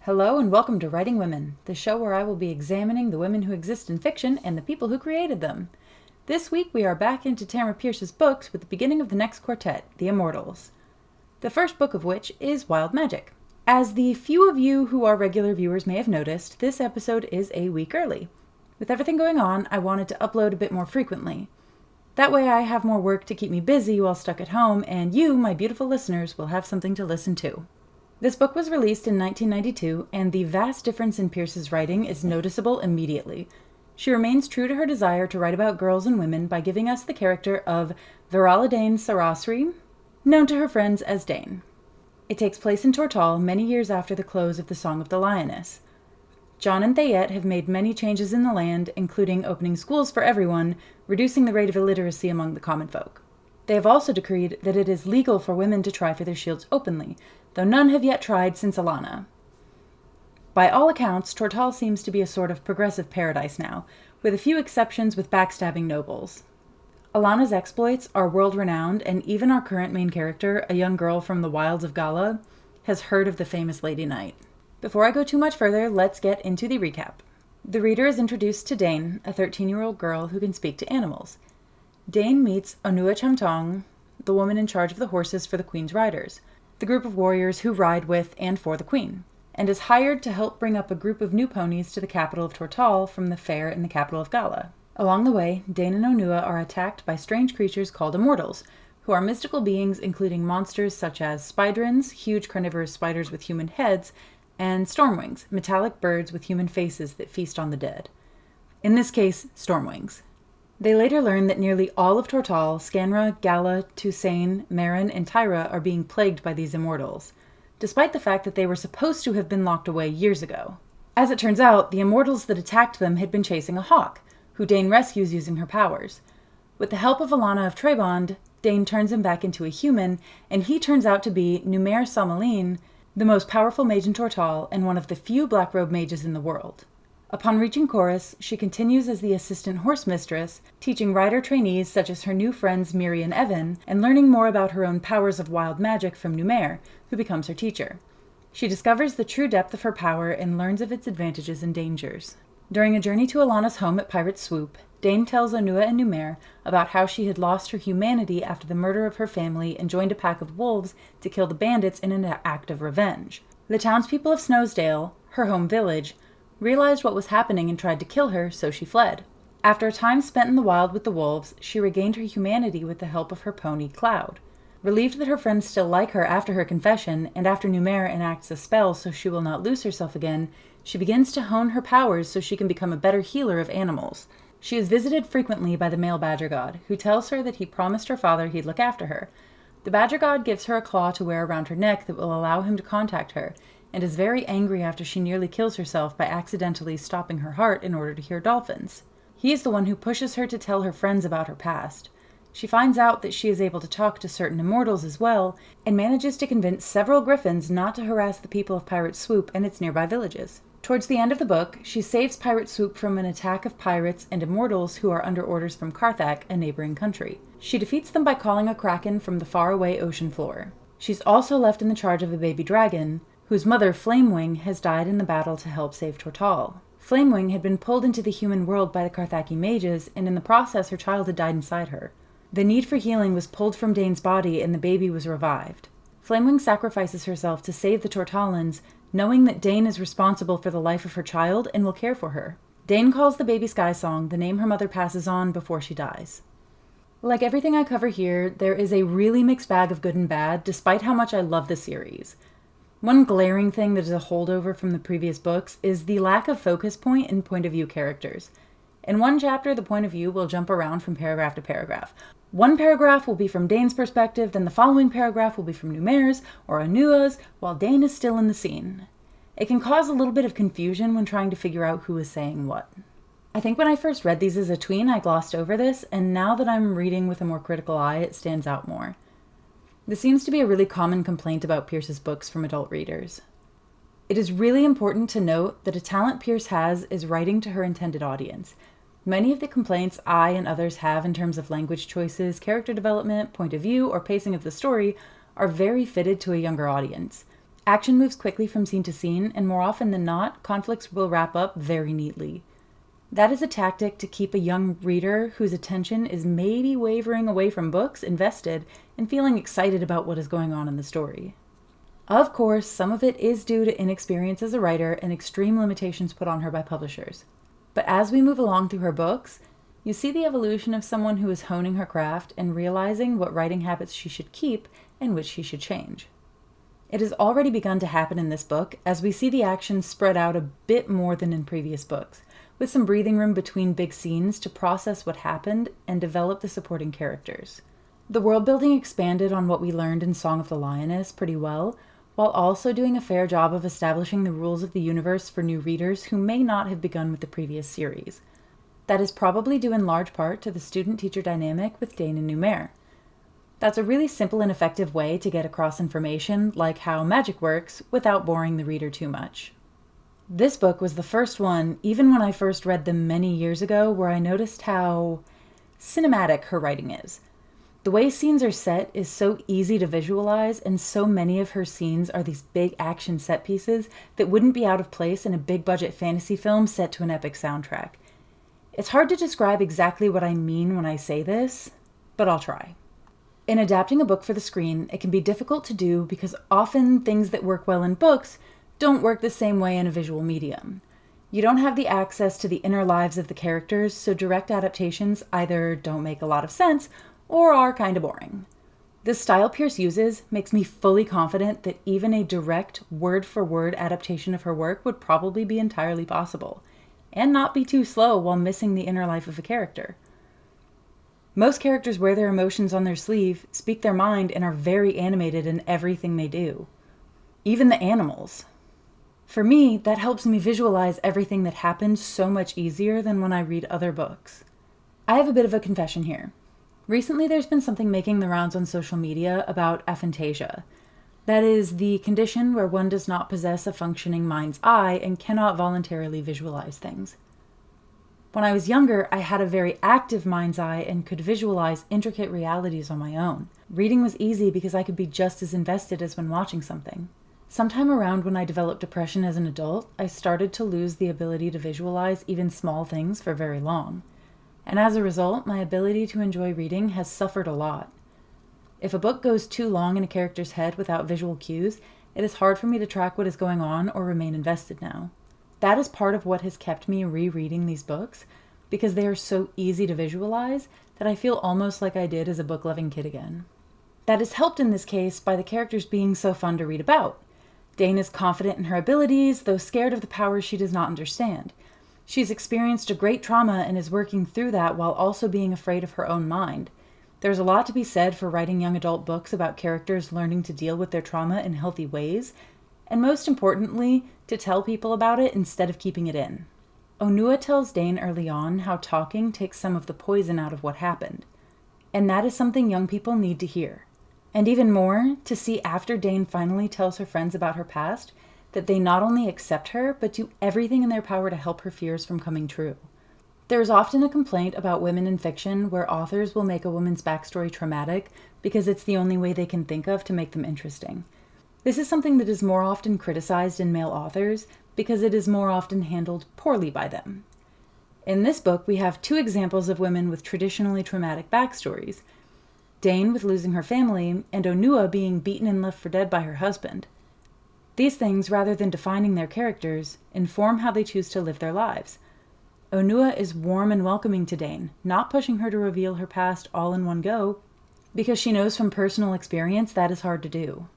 Hello and welcome to Writing Women, the show where I will be examining the women who exist in fiction and the people who created them. This week we are back into Tamora Pierce's books with the beginning of the next quartet, The Immortals. The first book of which is Wild Magic. As the few of you who are regular viewers may have noticed, this episode is a week early. With everything going on, I wanted to upload a bit more frequently. That way I have more work to keep me busy while stuck at home, and you, my beautiful listeners, will have something to listen to. This book was released in 1992, and the vast difference in Pierce's writing is noticeable immediately. She remains true to her desire to write about girls and women by giving us the character of Veralidaine Sarrasri, known to her friends as Dane. It takes place in Towrd many years after the close of the Song of the Lioness. John and Thayette have made many changes in the land, including opening schools for everyone, reducing the rate of illiteracy among the common folk. They have also decreed that it is legal for women to try for their shields openly, though none have yet tried since Alana. By all accounts, Towrd seems to be a sort of progressive paradise now, with a few exceptions with backstabbing nobles. Alana's exploits are world-renowned, and even our current main character, a young girl from the wilds of Gala, has heard of the famous Lady Knight. Before I go too much further, let's get into the recap. The reader is introduced to Dane, a 13-year-old girl who can speak to animals. Dane meets Onua Chamtong, the woman in charge of the horses for the Queen's Riders, the group of warriors who ride with and for the Queen, and is hired to help bring up a group of new ponies to the capital of Towrd from the fair in the capital of Gala. Along the way, Dane and Onua are attacked by strange creatures called Immortals, who are mystical beings including monsters such as spidrins, huge carnivorous spiders with human heads, and stormwings, metallic birds with human faces that feast on the dead. In this case, stormwings. They later learn that nearly all of Towrd, Scanra, Gala, Tusain, Marin, and Tyra are being plagued by these Immortals, despite the fact that they were supposed to have been locked away years ago. As it turns out, the Immortals that attacked them had been chasing a hawk, who Dane rescues using her powers. With the help of Alana of Trebond, Dane turns him back into a human, and he turns out to be Numair Salmalin, the most powerful mage in Towrd and one of the few black-robe mages in the world. Upon reaching Chorus, she continues as the assistant horse mistress, teaching rider trainees such as her new friends Miri and Evan, and learning more about her own powers of wild magic from Numair, who becomes her teacher. She discovers the true depth of her power and learns of its advantages and dangers. During a journey to Alana's home at Pirate Swoop, Dane tells Onua and Numair about how she had lost her humanity after the murder of her family and joined a pack of wolves to kill the bandits in an act of revenge. The townspeople of Snowsdale, her home village, realized what was happening and tried to kill her, so she fled. After a time spent in the wild with the wolves, she regained her humanity with the help of her pony, Cloud. Relieved that her friends still like her after her confession, and after Numair enacts a spell so she will not lose herself again, she begins to hone her powers so she can become a better healer of animals. She is visited frequently by the male badger god, who tells her that he promised her father he'd look after her. The badger god gives her a claw to wear around her neck that will allow him to contact her, and is very angry after she nearly kills herself by accidentally stopping her heart in order to hear dolphins. He is the one who pushes her to tell her friends about her past. She finds out that she is able to talk to certain Immortals as well, and manages to convince several griffins not to harass the people of Pirate Swoop and its nearby villages. Towards the end of the book, she saves Pirate Swoop from an attack of pirates and Immortals who are under orders from Carthak, a neighboring country. She defeats them by calling a kraken from the faraway ocean floor. She's also left in the charge of a baby dragon, whose mother, Flamewing, has died in the battle to help save Towrd. Flamewing had been pulled into the human world by the Carthaki mages, and in the process her child had died inside her. The need for healing was pulled from Dane's body, and the baby was revived. Flamewing sacrifices herself to save the Towrdalans, knowing that Dane is responsible for the life of her child and will care for her. Dane calls the baby Skysong, the name her mother passes on before she dies. Like everything I cover here, there is a really mixed bag of good and bad, despite how much I love the series. One glaring thing that is a holdover from the previous books is the lack of focus point and point of view characters. In one chapter, the point of view will jump around from paragraph to paragraph. One paragraph will be from Dane's perspective, then the following paragraph will be from Numair's or Onua's, while Dane is still in the scene. It can cause a little bit of confusion when trying to figure out who is saying what. I think when I first read these as a tween, I glossed over this, and now that I'm reading with a more critical eye, it stands out more. This seems to be a really common complaint about Pierce's books from adult readers. It is really important to note that a talent Pierce has is writing to her intended audience. Many of the complaints I and others have in terms of language choices, character development, point of view, or pacing of the story are very fitted to a younger audience. Action moves quickly from scene to scene, and more often than not, conflicts will wrap up very neatly. That is a tactic to keep a young reader whose attention is maybe wavering away from books invested and feeling excited about what is going on in the story. Of course, some of it is due to inexperience as a writer and extreme limitations put on her by publishers. But as we move along through her books, you see the evolution of someone who is honing her craft and realizing what writing habits she should keep and which she should change. It has already begun to happen in this book as we see the action spread out a bit more than in previous books, with some breathing room between big scenes to process what happened and develop the supporting characters. The world building expanded on what we learned in Song of the Lioness pretty well, while also doing a fair job of establishing the rules of the universe for new readers who may not have begun with the previous series. That is probably due in large part to the student-teacher dynamic with Dain and Numair. That's a really simple and effective way to get across information like how magic works without boring the reader too much. This book was the first one, even when I first read them many years ago, where I noticed how cinematic her writing is. The way scenes are set is so easy to visualize, and so many of her scenes are these big action set pieces that wouldn't be out of place in a big-budget fantasy film set to an epic soundtrack. It's hard to describe exactly what I mean when I say this, but I'll try. In adapting a book for the screen, it can be difficult to do because often things that work well in books don't work the same way in a visual medium. You don't have the access to the inner lives of the characters, so direct adaptations either don't make a lot of sense or are kind of boring. The style Pierce uses makes me fully confident that even a direct, word-for-word adaptation of her work would probably be entirely possible, and not be too slow while missing the inner life of a character. Most characters wear their emotions on their sleeve, speak their mind, and are very animated in everything they do. Even the animals. For me, that helps me visualize everything that happens so much easier than when I read other books. I have a bit of a confession here. Recently, there's been something making the rounds on social media about aphantasia. That is the condition where one does not possess a functioning mind's eye and cannot voluntarily visualize things. When I was younger, I had a very active mind's eye and could visualize intricate realities on my own. Reading was easy because I could be just as invested as when watching something. Sometime around when I developed depression as an adult, I started to lose the ability to visualize even small things for very long. And as a result, my ability to enjoy reading has suffered a lot. If a book goes too long in a character's head without visual cues, it is hard for me to track what is going on or remain invested now. That is part of what has kept me rereading these books, because they are so easy to visualize that I feel almost like I did as a book-loving kid again. That is helped in this case by the characters being so fun to read about. Dain is confident in her abilities, though scared of the powers she does not understand. She's experienced a great trauma and is working through that while also being afraid of her own mind. There's a lot to be said for writing young adult books about characters learning to deal with their trauma in healthy ways, and most importantly, to tell people about it instead of keeping it in. Onua tells Dain early on how talking takes some of the poison out of what happened, and that is something young people need to hear. And even more, to see after Dain finally tells her friends about her past, that they not only accept her, but do everything in their power to help her fears from coming true. There is often a complaint about women in fiction where authors will make a woman's backstory traumatic because it's the only way they can think of to make them interesting. This is something that is more often criticized in male authors because it is more often handled poorly by them. In this book, we have two examples of women with traditionally traumatic backstories. Dain with losing her family, and Onua being beaten and left for dead by her husband. These things, rather than defining their characters, inform how they choose to live their lives. Onua is warm and welcoming to Dain, not pushing her to reveal her past all in one go, because she knows from personal experience that is hard to do.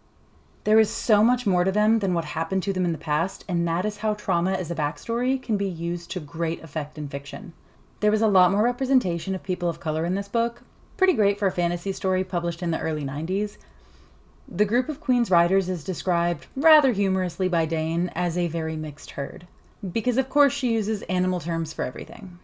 There is so much more to them than what happened to them in the past, and that is how trauma as a backstory can be used to great effect in fiction. There was a lot more representation of people of color in this book, pretty great for a fantasy story published in the early 90s. The group of Queen's riders is described, rather humorously by Dain, as a very mixed herd. Because of course she uses animal terms for everything.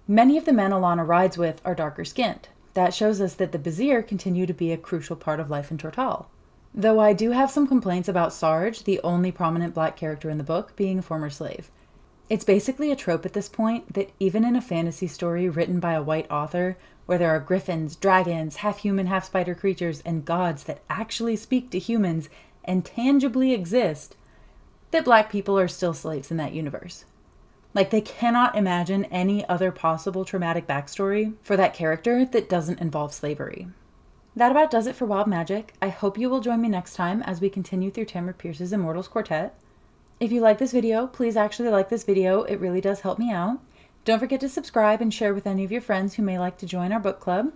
Many of the men Alana rides with are darker skinned. That shows us that the Vizier continue to be a crucial part of life in Towrd. Though I do have some complaints about Sarge, the only prominent black character in the book, being a former slave. It's basically a trope at this point that even in a fantasy story written by a white author, where there are griffins, dragons, half-human, half-spider creatures, and gods that actually speak to humans, and tangibly exist, that Black people are still slaves in that universe. Like, they cannot imagine any other possible traumatic backstory for that character that doesn't involve slavery. That about does it for Wild Magic. I hope you will join me next time as we continue through Tamora Pierce's Immortals Quartet. If you like this video, please actually like this video. It really does help me out. Don't forget to subscribe and share with any of your friends who may like to join our book club.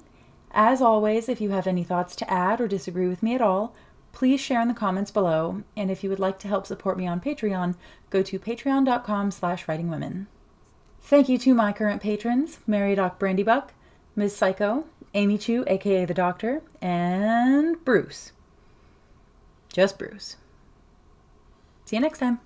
As always, if you have any thoughts to add or disagree with me at all, please share in the comments below. And if you would like to help support me on Patreon, go to patreon.com/writingwomen. Thank you to my current patrons, Mary Doc Brandybuck, Ms. Psycho, Amy Chu, aka The Doctor, and Bruce. Just Bruce. See you next time.